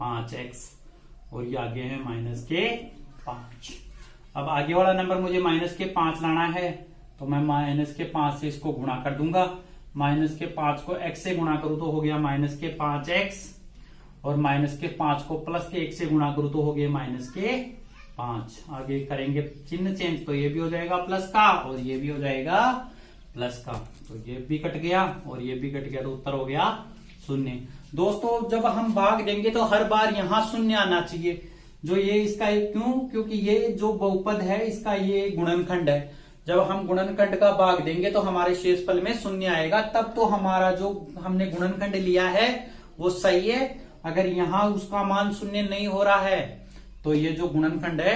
S1: 5x। और ये आगे है माइनस के 5। अब आगे वाला नंबर मुझे माइनस के 5 लाना है, तो मैं माइनस के 5 से इसको गुणा कर दूंगा। माइनस के 5 को x से गुणा करूं तो हो गया माइनस के 5x, और माइनस के 5 को प्लस के 1 से गुणा करूं तो हो गया माइनस के 5। आगे करेंगे चिन्ह चेंज, तो ये भी हो जाएगा प्लस का और ये भी हो जाएगा प्लस का, तो ये भी कट गया और ये भी कट गया, तो उत्तर हो गया 0। दोस्तों जब हम भाग देंगे तो हर बार यहाँ 0 आना चाहिए। जो ये इसका क्यों, क्योंकि ये जो बहुपद है इसका ये गुणनखंड है। जब हम गुणनखंड का भाग देंगे तो हमारे शेषफल में 0 आएगा, तब तो हमारा जो हमने गुणनखंड लिया है वो सही है। अगर यहाँ उसका मान 0 नहीं हो रहा है तो ये जो गुणनखंड है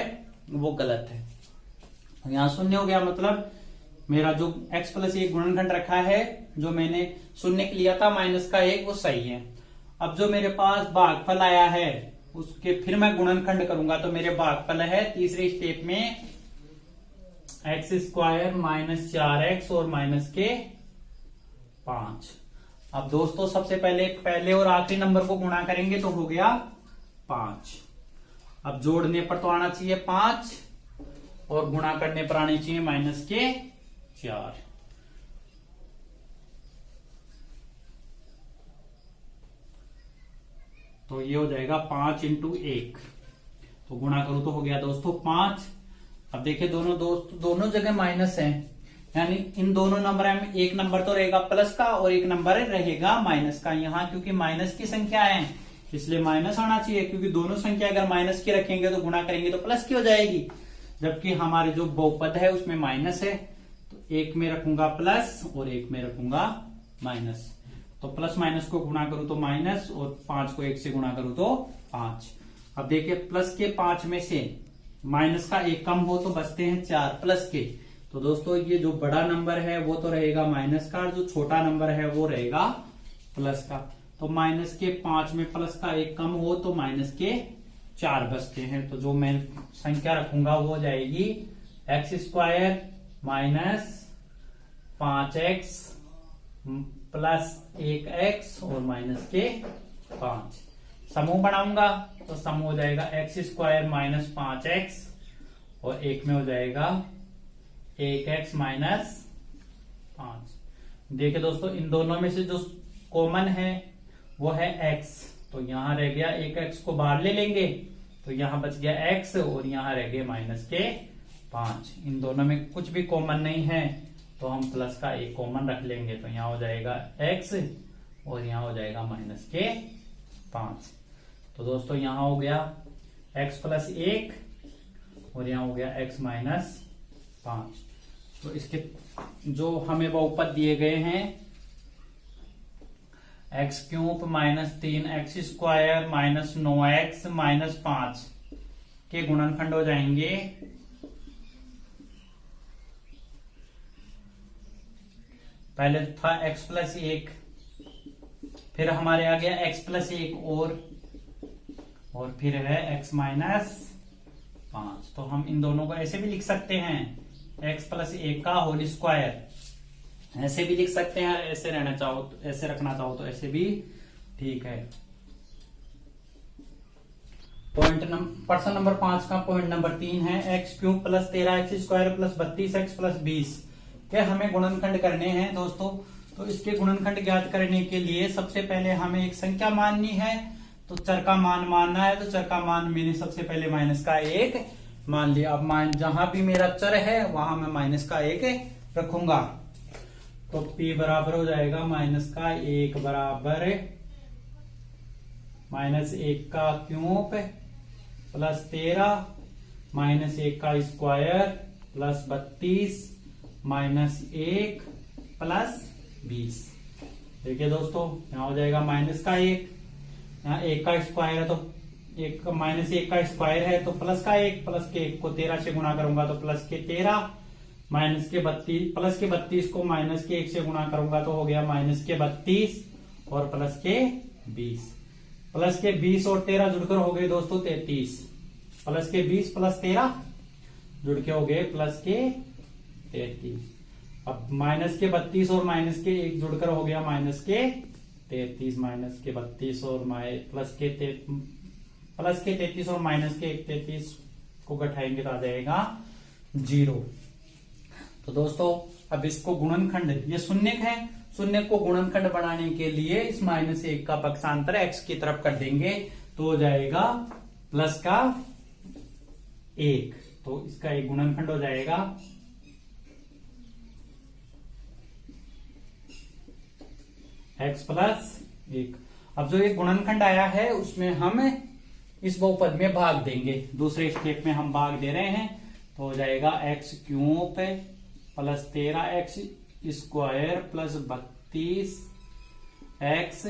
S1: वो गलत है। यहाँ 0 हो गया, मतलब मेरा जो x प्लस 1 गुणनखंड रखा है, जो मैंने 0 के लिया था माइनस का 1, वो सही है। अब जो मेरे पास भागफल आया है उसके फिर मैं गुणनखंड करूंगा, तो मेरे भागफल है तीसरे स्टेप में x² माइनस 4x और माइनस के 5। अब दोस्तों सबसे पहले और आखिरी नंबर को गुणा करेंगे तो हो गया 5। अब जोड़ने पर तो आना चाहिए 5 और गुणा करने पर आनी चाहिए माइनस के 4। तो ये हो जाएगा 5 इंटू 1, तो गुणा करूं तो हो गया दोस्तों 5। अब देखिए दोनों जगह माइनस है, यानी इन दोनों नंबर में एक नंबर तो रहेगा प्लस का और एक नंबर रहेगा माइनस का। यहाँ क्योंकि माइनस की संख्या है इसलिए माइनस आना चाहिए, क्योंकि दोनों संख्या अगर माइनस की रखेंगे तो गुणा करेंगे तो प्लस की हो जाएगी, जबकि हमारे जो बहुपद है उसमें माइनस है। तो एक में रखूंगा प्लस और एक में रखूंगा माइनस, तो प्लस माइनस को गुणा करूं तो माइनस और 5 को 1 से गुणा करूं तो 5। अब देखिए प्लस के 5 में से माइनस का 1 कम हो तो बचते हैं 4 प्लस के। तो दोस्तों ये जो बड़ा नंबर है वो तो रहेगा माइनस का, और जो छोटा नंबर है वो रहेगा प्लस का। तो माइनस के 5 में प्लस का 1 कम हो तो माइनस के 4 बचते हैं। तो जो मैं संख्या रखूंगा वो हो जाएगी x² minus 5x plus 1x और माइनस के 5। समूह बनाऊंगा तो समूह हो जाएगा x² माइनस 5x और एक में हो जाएगा 1x माइनस 5। देखिए दोस्तों इन दोनों में से जो कॉमन है वो है x, तो यहां रह गया 1x को बाहर ले लेंगे तो यहां बच गया x और यहां रह गए माइनस के 5। इन दोनों में कुछ भी कॉमन नहीं है तो हम प्लस का 1 कॉमन रख लेंगे, तो यहां हो जाएगा x और यहां हो जाएगा माइनस के 5। तो दोस्तों यहां हो गया x प्लस 1 और यहां हो गया x माइनस 5। तो इसके जो हमें बहुपद दिए गए हैं x³ minus 3x² minus 9x minus 5 के गुणनखंड हो जाएंगे पहले था x प्लस 1, फिर हमारे आ गया x प्लस 1 और फिर है x माइनस 5। तो हम इन दोनों को ऐसे भी लिख सकते हैं x प्लस 1 का होल स्क्वायर, ऐसे भी लिख सकते हैं, ऐसे रहना चाहो तो ऐसे रखना चाहो तो ऐसे भी ठीक है। प्रश्न नंबर 5 का पॉइंट नंबर 3 है x³ plus 13x² plus 32x plus 20 के हमें गुणनखंड करने हैं दोस्तों। तो इसके गुणनखंड ज्ञात करने के लिए सबसे पहले हमें एक संख्या माननी है, तो चर का मान मानना है। तो चर का मान मैंने सबसे पहले माइनस का 1 मान लिया। अब जहां भी मेरा चर है वहां मैं माइनस का 1 रखूंगा, तो p बराबर हो जाएगा माइनस का 1 बराबर -1 का क्यूब प्लस 13 -1 का स्क्वायर प्लस 32 -1 प्लस 20। देखिए दोस्तों यहाँ हो जाएगा माइनस का 1, यहाँ 1 का स्क्वायर है तो -1 का स्क्वायर है तो प्लस का 1, प्लस के 1 को 13 से गुणा करूंगा तो प्लस के 13, माइनस के 32 प्लस के 32 को माइनस के 1 से गुणा करूंगा तो हो गया माइनस के 32 और प्लस के 20। प्लस के 20 और 13 जुड़कर हो गए दोस्तों 33, प्लस के 20 प्लस 13 जुड़ के हो गए प्लस के 33। अब माइनस के 32 और माइनस के 1 जुड़कर हो गया माइनस के 33, माइनस के 32 और प्लस के प्लस के 33 और माइनस के 33 को घटाएंगे तो आ जाएगा 0। तो दोस्तों अब इसको गुणनखंड, ये शून्य है, शून्य को गुणनखंड बनाने के लिए इस -1 का पक्षांतर x की तरफ कर देंगे तो हो जाएगा प्लस का 1। तो इसका एक गुणनखंड हो जाएगा x प्लस 1। अब जो ये गुणनखंड आया है उसमें हम इस बहुपद में भाग देंगे, दूसरे स्टेप में हम भाग दे रहे हैं तो हो जाएगा x cube plus 13x square plus 32x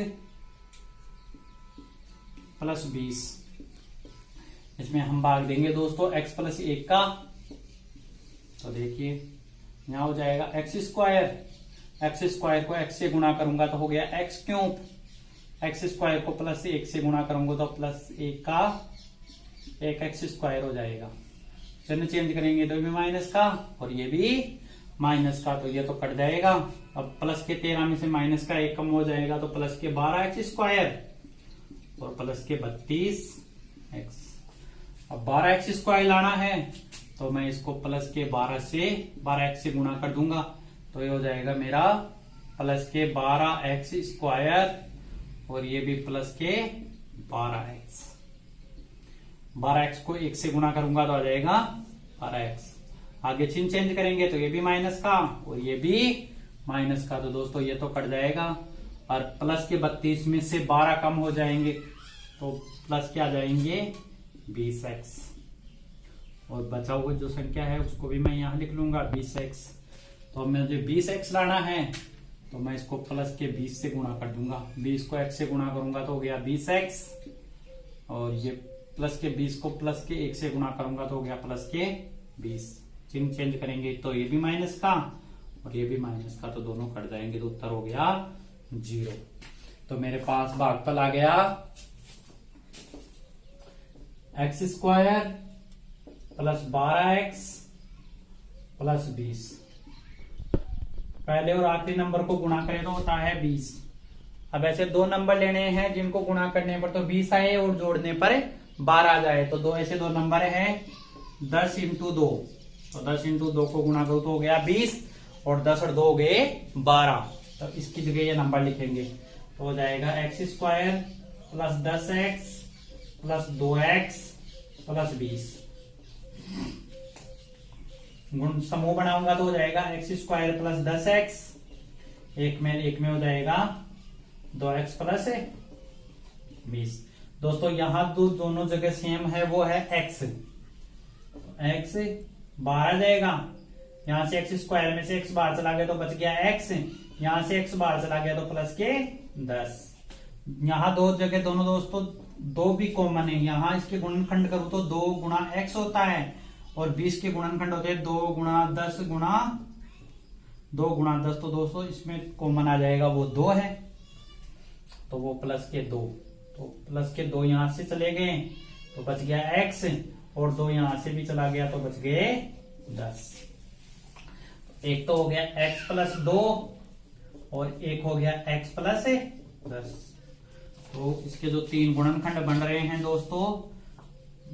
S1: plus 20। इसमें हम भाग देंगे दोस्तों x प्लस 1 का, तो देखिए यहां हो जाएगा x स्क्वायर को x से गुणा करूंगा तो हो गया x क्यूब, x स्क्वायर को प्लस 1 से गुणा करूंगा तो प्लस 1 का 1x स्क्वायर हो जाएगा। चिन्ह चेंज करेंगे तो भी माइनस का और ये भी माइनस का, तो ये तो कट जाएगा। अब प्लस के 13 में से माइनस का 1 कम हो जाएगा तो प्लस के 12x स्क्वायर और प्लस के 32x। अब 12x स्क्वायर लाना है तो मैं इसको प्लस के 12x से गुणा कर दूंगा तो ये हो जाएगा मेरा प्लस के 12x स्क्वायर और ये भी प्लस के 12x। 12x को 1 से गुणा करूंगा तो आ जाएगा 12x। आगे चिन्ह चेंज करेंगे तो ये भी माइनस का और ये भी माइनस का, तो दोस्तों ये तो कट जाएगा। और प्लस के 32 में से 12 कम हो जाएंगे तो प्लस के आ जाएंगे 20x और बचा हुआ जो संख्या है उसको भी मैं यहां लिख लूंगा 20x। तो अब मुझे 20x लाना है तो मैं इसको प्लस के 20 से गुणा कर दूंगा, 20 को x से गुणा करूंगा तो हो गया 20x और ये प्लस के 20 को प्लस के 1 से गुणा करूंगा तो हो गया प्लस के 20। चिन्ह चेंज करेंगे तो ये भी माइनस का और ये भी माइनस का, तो दोनों कट जाएंगे तो उत्तर हो गया 0। तो मेरे पास भागफल आ गया x square plus 12x plus 20। पहले और आखिरी नंबर को गुणा करें तो होता है 20। अब ऐसे दो नंबर लेने हैं जिनको गुणा करने पर तो 20 आए और जोड़ने पर 12 आ जाए, तो दो ऐसे दो नंबर हैं 10 इंटू 2, तो 10 इंटू 2 को गुणा करो तो हो गया 20 और 10 और 2 हो गए 12। तो इसकी जगह ये नंबर लिखेंगे तो हो जाएगा x square plus 10x plus 2x plus 20। गुण समूह बनाऊंगा तो हो जाएगा x स्क्वायर प्लस 10x, एक में हो जाएगा 2x प्लस 20। दोस्तों यहां दोनों जगह सेम है, वो है x 12 जाएगा, यहां से x स्क्वायर में से x बाहर चला गया तो बच गया x, यहां से x बाहर चला गया तो प्लस के 10। यहां दो जगह दोनों दोस्तों 2 भी कॉमन है, यहां इसके गुणनखंड करूं तो 2 गुणा x होता है और 20 के गुणनखंड होते हैं 2 गुणा 10 गुणा 2 गुणा 10, तो दोस्तों इसमें कॉमन आ जाएगा वो 2 है तो वो प्लस के 2, तो प्लस के 2 यहां से चले गए तो बच गया x और 2 यहां से भी चला गया तो बच गए 10। एक तो हो गया x प्लस 2 और एक हो गया x प्लस 10। तो इसके जो 3 गुणनखंड बन रहे हैं दोस्तों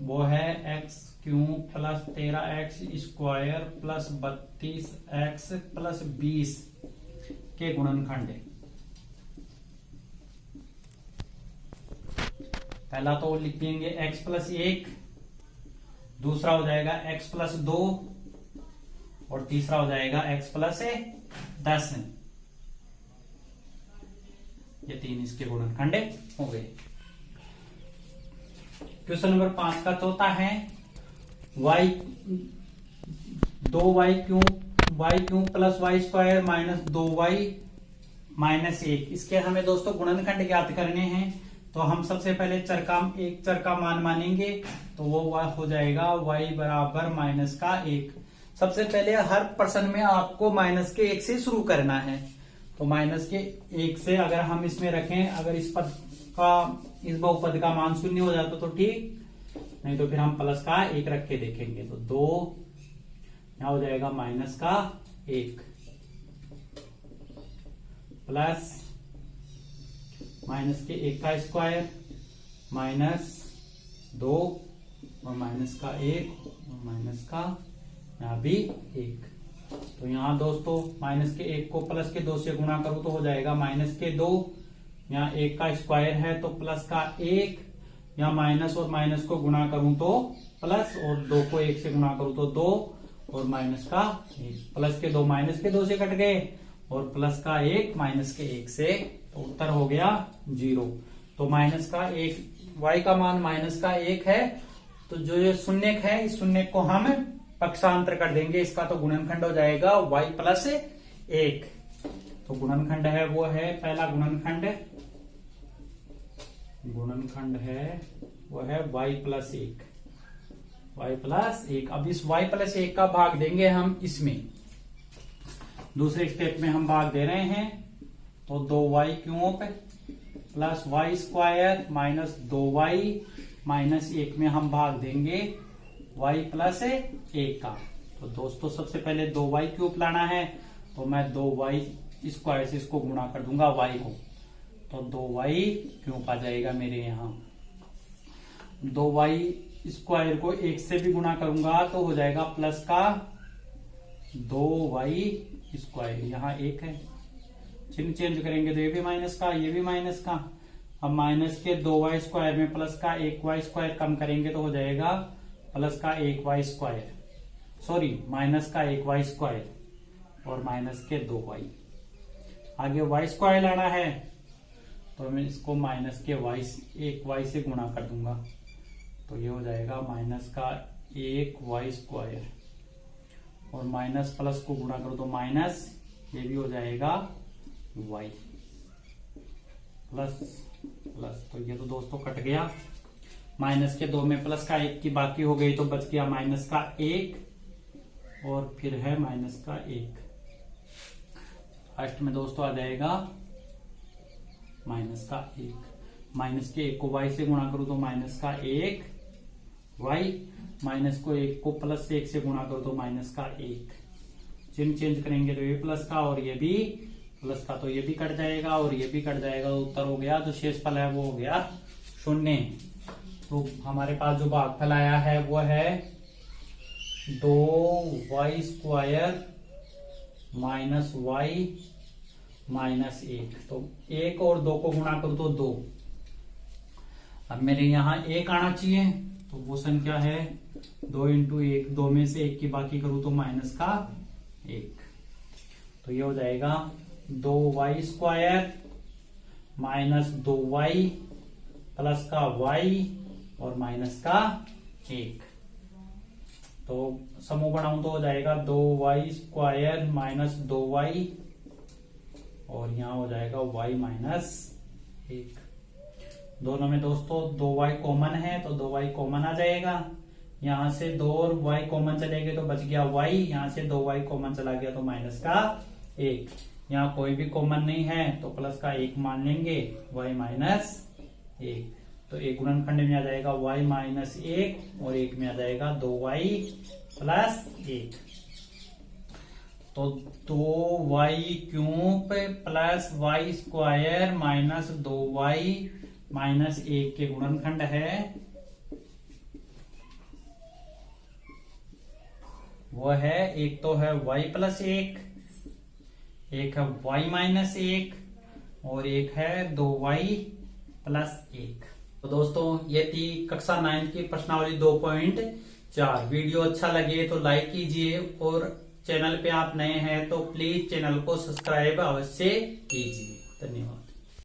S1: वो है x cube plus 13x square plus 32x plus 20 के गुणनखंड। पहला तो लिख देंगे x प्लस 1, दूसरा हो जाएगा x प्लस 2 और तीसरा हो जाएगा x प्लस 10। ये 3 इसके गुणनखंड हो गए। क्वेश्चन नंबर 5 का चौथा है y 2y cube plus Y square minus 2y minus 1। इसके हमें दोस्तों गुणनखंड ज्ञात करने हैं तो हम सबसे पहले एक चर का मान मानेंगे तो वो हो जाएगा y बराबर माइनस का 1। सबसे पहले हर प्रश्न में आपको माइनस के 1 से शुरू करना है, तो माइनस के 1 से अगर हम इसमें रखें, अगर इस बहुपद का मान 0 हो जाता तो ठीक, नहीं तो फिर हम प्लस का 1 रख के देखेंगे तो 2 यहां हो जाएगा माइनस का 1 प्लस माइनस के 1 का स्क्वायर माइनस 2 और माइनस का 1 और माइनस का यहाँ भी 1। तो यहाँ दोस्तों माइनस के 1 को प्लस के 2 से गुणा करूं तो हो जाएगा माइनस के 2, यहाँ 1 का स्क्वायर है तो प्लस का 1, यहाँ माइनस और माइनस को गुणा करूं तो प्लस, और 2 को 1 से गुणा करूं तो 2 और माइनस का 1। प्लस के 2 माइनस के 2 से कट गए और प्लस का 1 माइनस के 1 से, तो उत्तर हो गया 0। तो माइनस का 1, y का मान माइनस का 1 है, तो जो ये शून्यक है इस शून्यक को हम पक्षांतर कर देंगे, इसका तो गुणनखंड हो जाएगा y प्लस 1। तो गुणनखंड है वो है, पहला गुणनखंड है वो है y प्लस 1, y प्लस 1। अब इस y प्लस 1 का भाग देंगे हम इसमें, दूसरे स्टेप में हम भाग दे रहे हैं, तो 2y cube plus Y square minus 2y minus 1 में हम भाग देंगे y प्लस 1 का। तो दोस्तों सबसे पहले 2y क्यूब लाना है, तो मैं 2y स्क्वायर से इसको गुणा कर दूंगा y को, तो 2y क्यूब आ जाएगा मेरे यहाँ। 2y स्क्वायर को 1 से भी गुणा करूंगा तो हो जाएगा प्लस का 2y स्क्वायर, यहाँ 1 है, चिन्ह चेंज करेंगे तो ये भी माइनस का, ये भी माइनस का। अब माइनस के 2y स्क्वायर में प्लस का 1y स्क्वायर कम करेंगे तो हो जाएगा प्लस का 1y स्क्वायर, सॉरी माइनस का 1y स्क्वायर और माइनस के 2y। आगे y स्क्वायर लाना है तो मैं इसको माइनस के 1y से गुणा कर दूंगा, तो ये हो जाएगा माइनस का 1y स्क्वायर और माइनस प्लस को गुणा करो तो माइनस, ये भी हो जाएगा y प्लस प्लस। तो ये तो दोस्तों कट गया, माइनस के 2 में प्लस का 1 की बाकी हो गई तो बच गया माइनस का 1 और फिर है माइनस का 1। लास्ट में दोस्तों आ जाएगा माइनस का 1। माइनस के 1 को y से गुणा करूं तो माइनस का 1y, माइनस को 1 को प्लस से 1 से गुणा करो तो माइनस का 1। चिन्ह चेंज करेंगे तो ये प्लस का और ये भी प्लस का, तो ये भी कट जाएगा और ये भी कट जाएगा, तो उत्तर हो गया जो शेष फल है वो हो गया 0। तो हमारे पास जो भागफल आया है वो है 2y square minus y minus 1। तो 1 और 2 को गुणा करो तो 2। अब मेरे यहाँ 1 आना चाहिए, तो वो संख्या है 2 इंटू 1, 2 में से 1 की बाकी करूं तो माइनस का 1। तो ये हो जाएगा 2y square minus 2y plus का y और माइनस का 1। तो समूह बनाऊं तो हो जाएगा 2y स्क्वायर माइनस 2y और यहाँ हो जाएगा y माइनस 1। दोनों में दोस्तों 2y कॉमन है तो 2y कॉमन आ जाएगा, यहाँ से 2 और y कॉमन चले गए तो बच गया y, यहाँ से 2y कॉमन चला गया तो माइनस का 1। यहाँ कोई भी कॉमन नहीं है तो प्लस का 1 मान लेंगे, y माइनस 1। तो एक गुणनखंड में आ जाएगा y माइनस 1 और एक में आ जाएगा 2y प्लस 1। तो 2y cube plus y square minus 2y minus 1 के गुणनखंड है वो है, एक तो है y प्लस 1, एक है y माइनस 1 और एक है 2y प्लस 1। तो दोस्तों ये थी कक्षा 9 की प्रश्नावली 2.4। वीडियो अच्छा लगे तो लाइक कीजिए और चैनल पे आप नए हैं तो प्लीज चैनल को सब्सक्राइब अवश्य कीजिए। धन्यवाद।